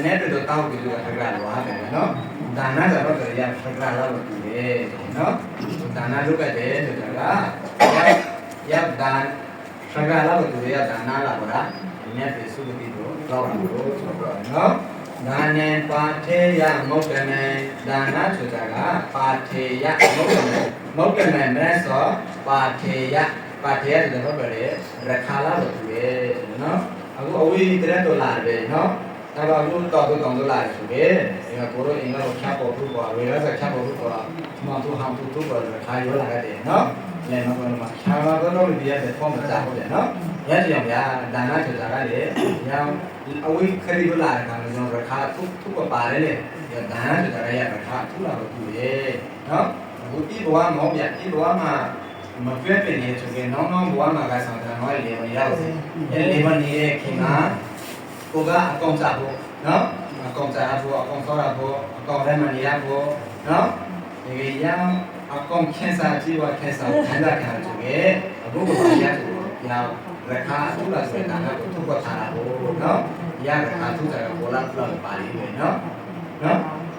net တို့တောက်ပြီးတော့ခက်ကြလို့ရတယ်နော်ဒါနကတော့ကြရခက်ကြလာလို့ဒီလေနော်ဒါနလုပ်ခဲ့တယ်ဆိုတာကရပ်ဒါခက်ကြလာလို့ဒီရဒါနလာပါလား net ပြစုပြီးတော့တောက်လို့ဆိုတော့နော်ဒါနဲ့ပါထေယမုတ်တနေဒါနဆိုတာကပါထေယမုတ်တနေမုတ်တနေမဲဆိုပါထေယပါထေယဆိုတော့ပဲရခါလာလို့ဒီလေနော်အခုအဝေးတဲ့တော်လာတယ်နော်ဒါတော့လူတော်တော်တော်လာတယ်ဆိုပဲဒီကကိုရောအင်္ဂါကိုချပေါ်ဖို့ပေါ်ဝေရဆက်ချပေါ်ဖို့ပေါ်မတူဟမ်တူပေါ်ခါရောလာတယ်နော်လည်းမပေါ်မှာချာတော့ဒီရဲ့ဖုန်းမှာကြားဟုတ်တယ်နော်ရဲကြောင်ဗျာဒါနဆိုတာကလေညောင်အဝေးခရီးလာတဲ့ခါမျိုးရခါထုပါတယ်လေဒါနဆိုတာကရခါထုလာလို့ပြည့်နော်အခုဒီဘဝမဟုတ်ဗျဒီဘဝမှာမပြည့်ပြည့်နေဆိုရင်နောင်နောင်ဘဝမှာကဆောင်တယ်နော်လေမရဘူးလေမနေတဲ့ခင်ဗျာကိုကအကောင်စားဖို့နော်အကောင်စားဖို့အကောင်ဆောရဖို့အကောင်လည်းမနေရဖို့နော်ဒီရန်အကောင်ခင်းစားကြည့်ပါခင်းစားခံစားခံဆိုရင်အခုကဘာရဆိုရောရခါသူ့လာစတာကသူ့ကထားတာဖို့နော်ရခါသူ့ကဘောလာပလောက်ပါလိမ့်မယ်နော်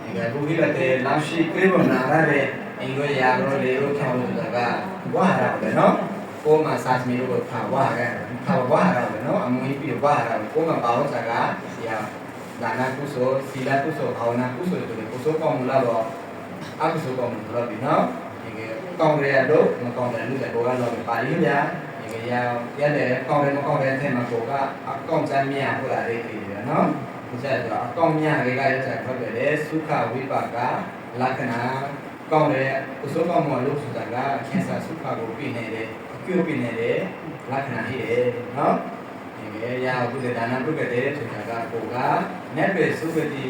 ဒီကဘူကြီးတဲ့လောက်ရှိပြေးပေါ်နာရတဲ့အင်္ဂလိပ်ရာရောလေရောခေါင်းလို့ဆိုတာကဝါရတယ်နော်ကိုမစာမီလို့ခါဝါရတယ်ခါဝါရတယ်နော်အမွေးပြီးဝါရတယ်ကိုမပါလို့စကားရာဒါနကုသိုလ်သီလကုသိုလ်ဘာဝနာကုသိုလ်တွေကုသိုလ်ကောင်းလာတော့အကုသိုလ်ကောင်းလာပြီနော်ဒီကကောင်းရတော့မကောင်းတယ်လို့ပြောတော့ပါလိမ့်ဗျာဒီကရတယ်ကောင်းတယ်မကောင်းတယ်အဲ့မှာကိုကအကောင့်ချမ်းမြတ်ဟုတ်လားလေဒီနော်ဒီချက်တော့အကောင့်မြတ်တွေကရတဲ့ဖတ်တယ်သုခဝိပါကလက္ခဏာကောင်းတယ်ကုသိုလ်ကောင်းမှုလို့ဆိုတာကခင်စာသုခကိုပြနေတယ်အကျိုးပြနေတယ်လက္ခဏာရှိတယ်နော်ဒီကရဘုဒ္ဓဒါနပြုတ်တဲ့ဆိုတာကကိုကနေပဲသုခတိ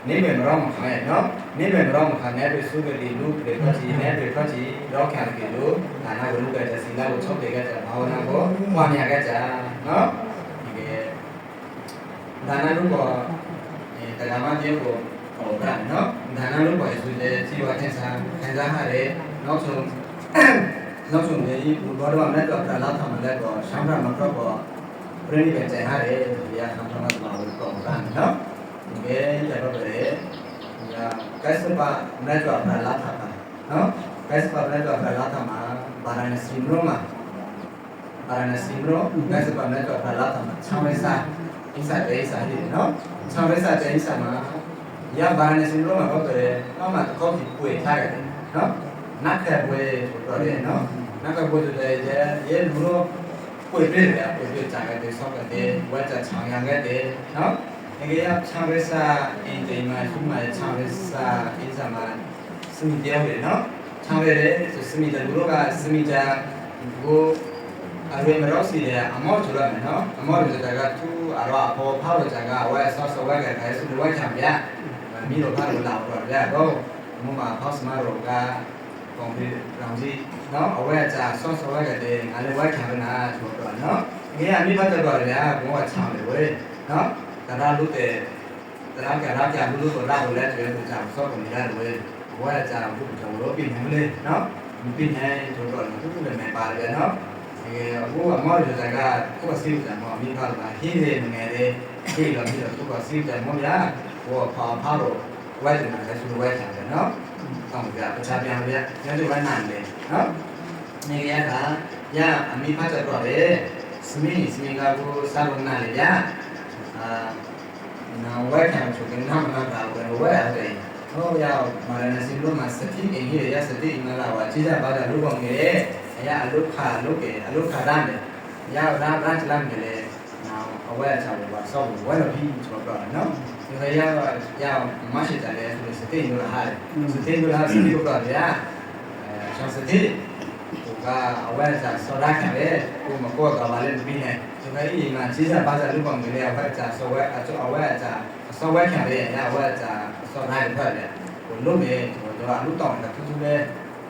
နေပဲမရောမခံရနော်နေပဲမရောမခံနေပဲသုခတိလူတွေဖတ်ကြည့်နေပဲဖတ်ကြည့်တော့ခံကြည့်လို့ဒါနကိုလုပ်တဲ့စီလာကိုချုပ်တယ်ကြတဲ့ဘာဝနာကိုပွားများကြနော်ဒီကဒါနလုပ်တော့တရားမှကျင်းကိုဟောတာနော်ဒါနလုပ်ပါဆိုတဲ့စီဝါတင်စားခံစားရတယ်နောက်ဆုံးဒီဘောတော်နဲ့တော့လာထမလဲတော့ရှမ်းရမတော့ပြိဋိဘယ်ကျန်ရတယ်ဒီကဆံထမတော့တော့တာနော်ဒီကကြတော့တယ်ဒီကစပါနဲ့တော့လာထမှာနော်ကစပါနဲ့တော့လာထမှာဘာရဏစီမရောမှာဘာရဏစီမရောကစပါနဲ့တော့လာထမှာချောင်းလေးစားအင်းစားတဲ့စားတယ်နော်ချောင်းလေးစားတဲ့စားမှာရဘာရဏစီမရောမှာတော့တယ်တော့မှတော့ဒီပွေထားရတယ်နော်နတ်တဲ့ပွေဆိုတော့လေနော်နတ်ကပွေဆိုတဲ့ရဲလူတော့ပွေပြည့်တယ်ပွေပြည့်ကြတယ်ဆောက်တယ်ဝက်ကြချောင်းရခဲ့တယ်နော်ဒီကချောင်းလေးစားအင်းဒီမှာသူ့မှာချောင်းလေးစားအင်းစားမှာစမိပြောင်းတယ်နော်ချောင်းလေးစမိတဲ့လူကစမိကြကိုအရင်မလို့စီတယ်အမောဆိုရမယ်နော်အမောဆိုတာကသူအရောအပေါ်ဖောက်လို့ကြကဝဲဆော့ဆော့ဝဲကဲဆိုဝဲချမ်းပြမိတော့ဘာလို့လာတော့ပြတော့မမဖောက်စမရောကကွန်ပျူတာရောင်စီနော်အဝဲကြဆော့ဆော့ဝဲကဲငါလည်းဝဲချမ်းနာဆိုတော့နော်ဒီကအမိဖတ်တော့တယ်ဗျာဘုံကချမ်းတယ်ဝဲနော်တရားလို့တဲ့တရားကရာပြလို့တော့လာလို့လဲတဲ့သူကြောင့်ဆော့ကုန်ရတယ်ဝဲဝဲကြဘုံကျွန်တော်ပြင်နေလေနော်ပြင်နေဆိုတော့သူ့လည်းပါတယ်နော်အခုအမောရတဲ့ကကိုယ်စီးတယ်မောမိဖာလာဟင်းနေငယ်လေးခေလို့ပြီးတော့ကိုယ်စီးတယ်မောရဟောဖာတော့ဝဲတယ်လည်းသူဝဲချတယ်နော်တောင်းပြပချပြန်ပြညနေဝဲနိုင်တယ်နော်နေရကအမိဖာတော့တယ်စမင်းကကိုစားလို့နားလေရနော်ဝဲချဆိုကနာမနာတာဝဲရတယ်ဟောရမာရဏစီလို့မှာစတိအင်းကြီးရစတိငလာဝါကြီးကြပါတာလို့ပေါ့ငယ်ရအလုခါလုကေအလုခါရမ်းတယ်ရရလမ်းကလေးနော်အဝဲချောင်းပါဆောက်ဝဲလို့ပြီးဆိုတော့နော်ဒီကရမရှိတယ်လေစတိလို့ဟာစတိလို့ဟာစတိလို့တော့ရချောင်းစတိကအဝဲချဆောရခံလေကိုမကောကပါလေပြီးနေဒီကကြီးမှာကြီးစားပါစားလုပေါ့ငယ်အဝဲချဆောဝဲအဝဲချဆောဝဲခံလေရအဝဲချဆောနိုင်ဖက်လေကိုလုနေတော့လုတောင်းတာသူလေ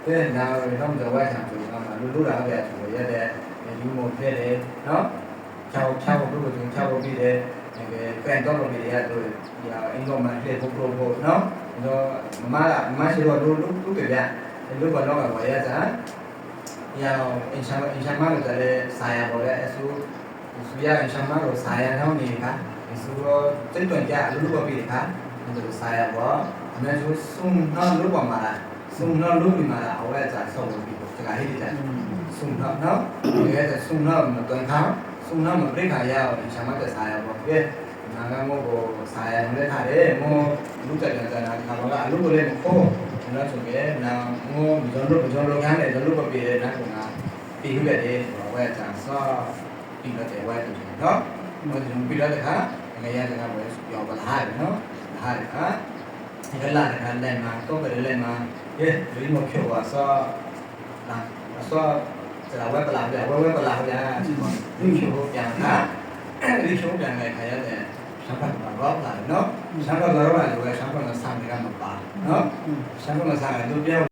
တဲ့နာတော့တော့ဝဲခံဆိုလူလာပဲဆိုရတဲ့ဒီမိုဖဲတယ်နော်ချောက်ဘုလို့ချောက်ပြီးတယ်ပြန်တော့လို့ရတော့ဒီအင်္ဂမန်လေဘုလို့နော်တော့မရှိတော့လူပြပြလူကတော့ဝယ်ရတာရအင်ရှာမလို့လည်းစာရပေါ်လဲအဆူရအင်ရှာမလို့စာရတော့နေတာ ဆိုတော့တိတ်တွန်ကြလူလူပေါ်ပြီခါအဲ့ဒါဆိုင်ရပေါ့အမေဆိုစုံနော်လူပေါ်မှာလားစုံနော်လူဒီမှာလားအဝဲစားဆောက်လို့ပြီတခါဟိတိတယ်စုံနော်နော်ဒီကစုံနော်မတွန်ခါစုံနော်မပြိခါရအောင်ရှာမတဲ့ဆိုင်ရပေါ့ကဲနာကမောကိုဆိုင်ရနဲ့ထားတယ်မောလူတက်တယ်နာခါမှာအလူကိုလည်းမခေါ်နော်ဆိုကြနာမောဂျွန်လိုခန်းတယ်ဂျွန်လိုပေါ်ပြီနာကငါပြီးခဲ့တယ်ဝဲစားဆောက်ပြီးတော့ဝဲတယ်နော်မောဂျွန်ပြီးတော့တခါငရတဲ့ကဝဲပြောပါလားနော်ဟာဟာဒီလာတဲ့ကလည်းမှာတော့ပဲလည်းမှာယေဒီမဖြောပါဆောလာဆောจะဝဲပလာပြဝဲပလာပြဒီချိုးပြန်တာဒီချိုးပြန်တဲ့ခါရတဲ့စံပတ်မှာတော့လာနော်စံပတ်တော့လည်းဝဲစံပတ်ကစံတွေကမပါနော်စံပတ်ကစံကတို့ပြော